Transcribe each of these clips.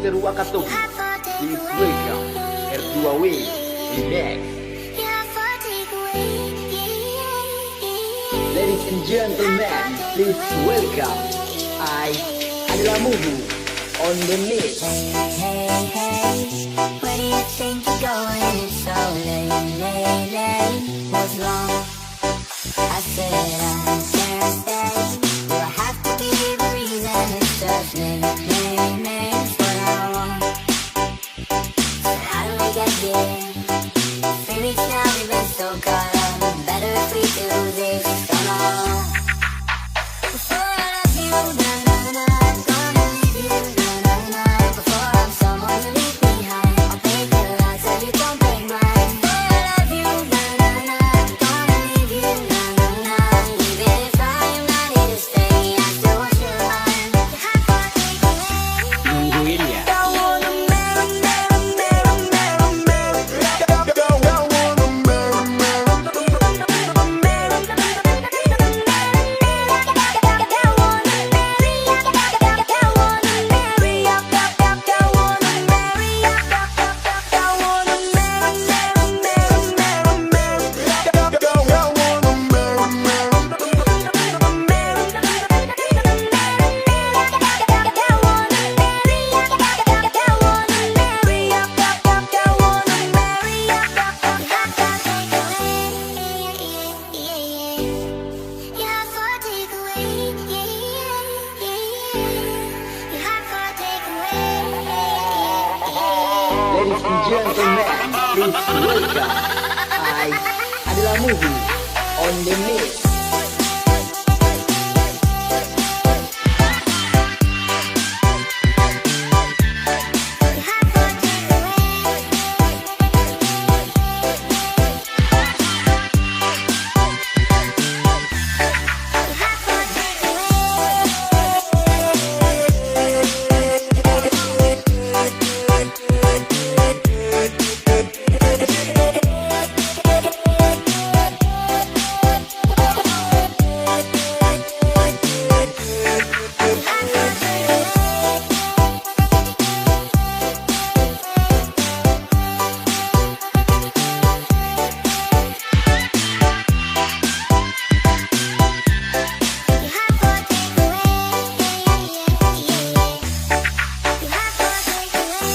remixer Wakatobi. Please welcome R2W Remix. Ladies and gentlemen, please welcome I adalah Muhu on the mix. Hey, hey, where do you think you're going? It's so late. What's wrong? I said I can't stay. Do I have to give a reason? It's just names what I want. So how do we get here? 3 weeks now we've been so caught up. Better if we do this. Come on. Before I love you, na-na-na, gonna leave you, na-na-na. Before I'm someone to leave behind, I'll break your heart so you don't break mine. Before I love you, na-na-na, gonna leave you, na-na-na. Even if I am not here to stay, I still want your heart. Nungguin ya. Don't wanna marry, marry, marry, marry, marry. Don't wanna marry, marry, Ladies and gentlemen, please welcome I adalah Muhu on the mix.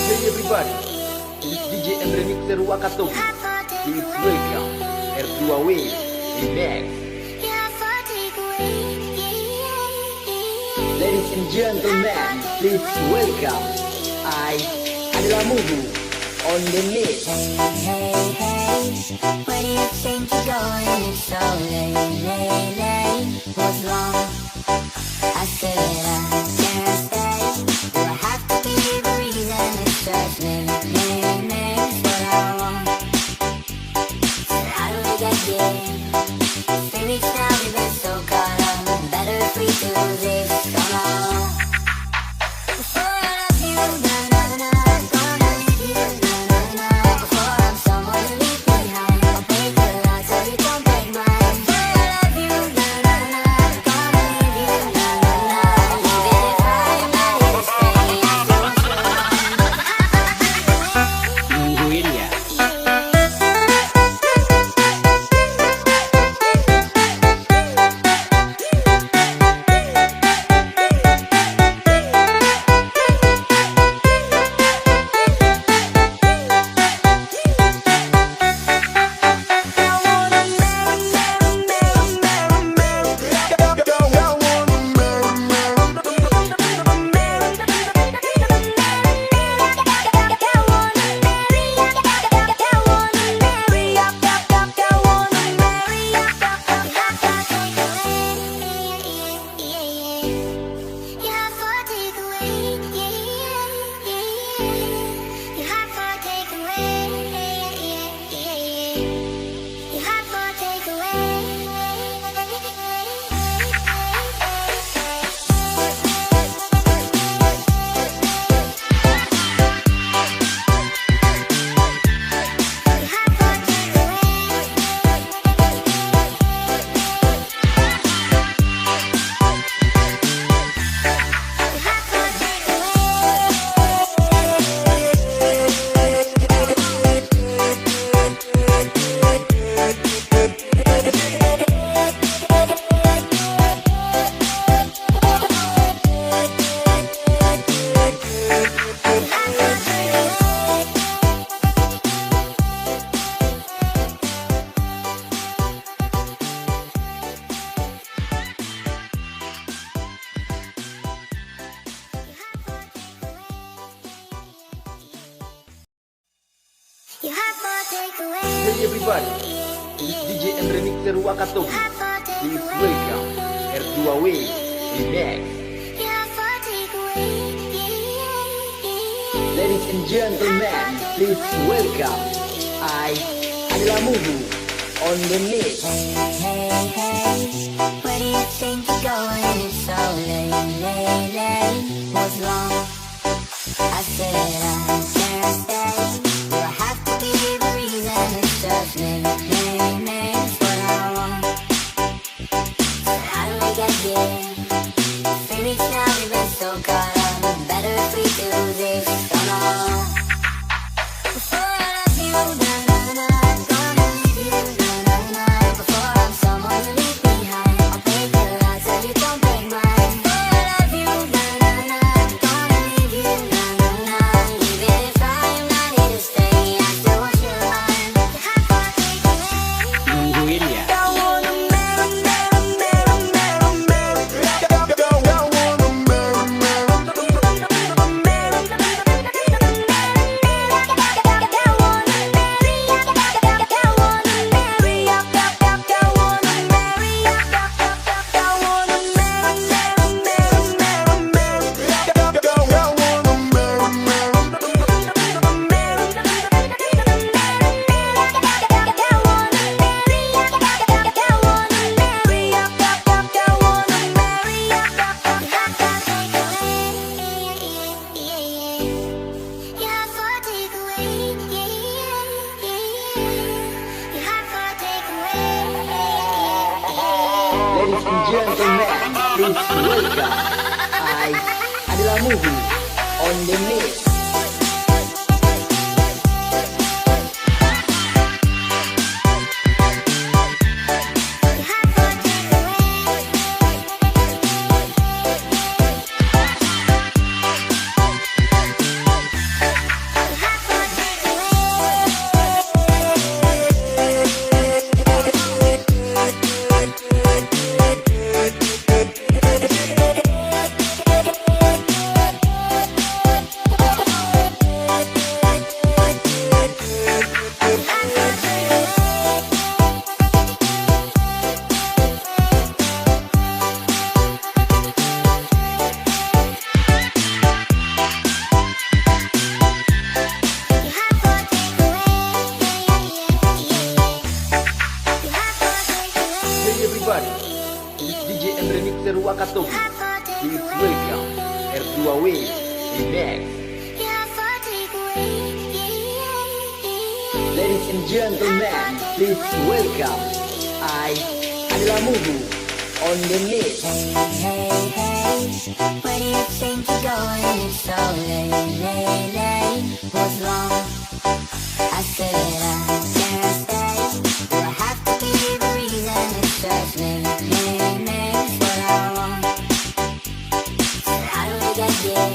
Hey everybody, this is DJ and remixer Wakatobi. Please welcome R2W Remix. Ladies and gentlemen, please welcome I adalah Muhu on the mix. Hey, hey, where do you think you're going? It's so late. What's wrong? I said I can't stay. Do I have to give a reason? It's just names what I want. So how do we get here? 3 weeks now we've been so caught up. Better if we do this. Come on. Before I love you, na-na-na, gonna leave you, na-na-na. Before I'm someone to leave behind, I'll break your heart so you don't break mine. Before I love you, na-na-na, gonna leave you, na-na-na. Hey everybody, this is DJ and Remixer Wakatobi. Please welcome R2W Remix. Ladies and gentlemen, please welcome I adalah Mubu on the mix. Hey, where do you think you're going? It's so late. What's wrong? I said I can't stay. You have to give a reason. It's just me. What I want. So how do we get here? 3 weeks now we've been so caught up. Better if we do this. Come on. Before I love you, gonna leave you, before I'm someone to leave behind. I'll break your heart so you don't break mine. Before I love you, gonna leave you, even if I am not here to stay, I still want your mind. Nungguin ya. Ladies and gentlemen, please welcome I adalah Mubu on the mix. Hey everybody, this is DJ and Remixer Wakatobi. Please welcome R2W Remix. Ladies and gentlemen, please welcome I adalah Mubu on the mix. Hey, where do you think you're going? It's so late. What's wrong? I said I can't stay. You have to give a reason. It's just me. What I want. So how do we get here?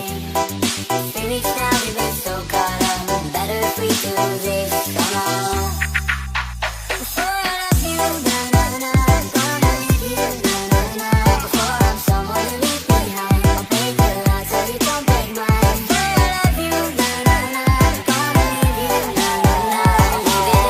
3 weeks now we've been so caught up. Better if we do this. Come on. Before I love you, gonna leave you, before I'm someone to leave behind. I'll break your heart so you don't break mine. Before I love you, gonna leave you, even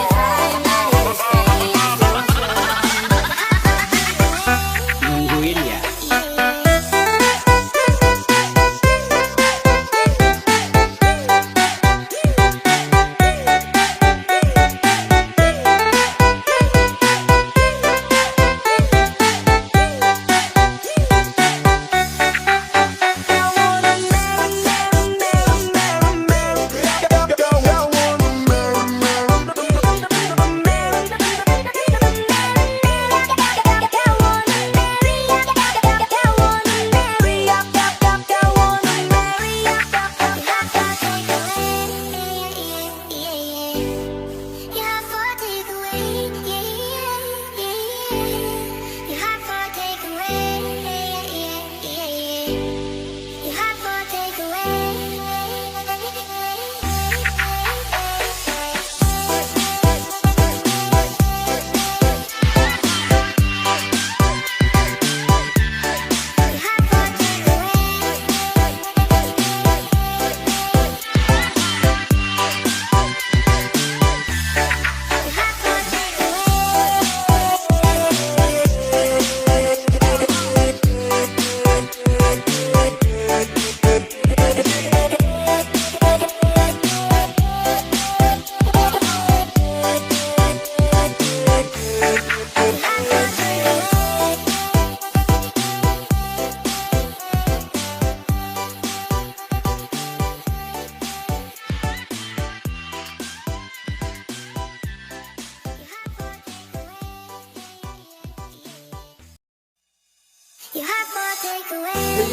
Hey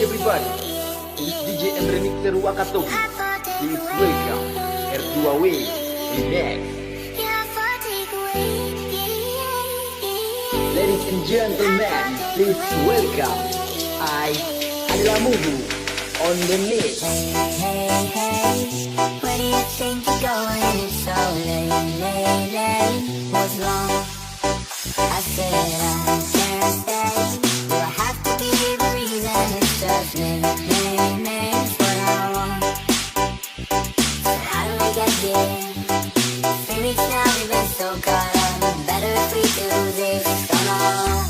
everybody, this DJ and remixer Wakatobi. Please welcome R2W Remix. Ladies and gentlemen, please welcome Assalamualaikum on the mix. Hey, hey, hey, where do you think you're going? It's so late. What's wrong? I said I can't stay. Do I have to give a reason? It's just names what I want. So how do we get here? 3 weeks now we've been so caught up. Better if we do this on our own.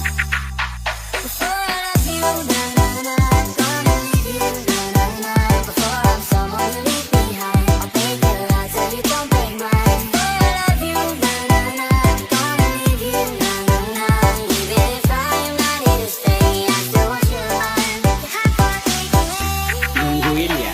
Before I love you, na-na-na, I'm gonna leave you, na-na-na. Before I'm someone to leave behind, I'll break your heart so you don't break mine. Before I love you, na-na-na, I'm gonna leave you, na-na-na. Even if I am not here to stay, I still want your heart. Nungguin ya.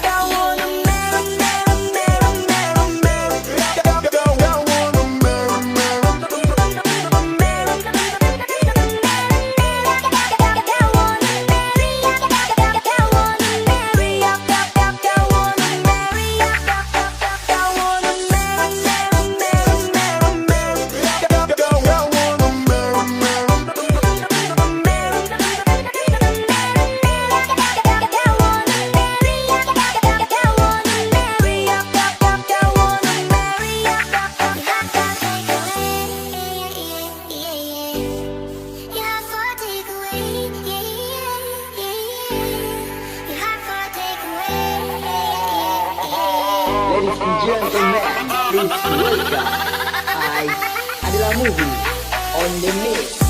Ladies and gentlemen, please welcome Assalamualaikum on the mix.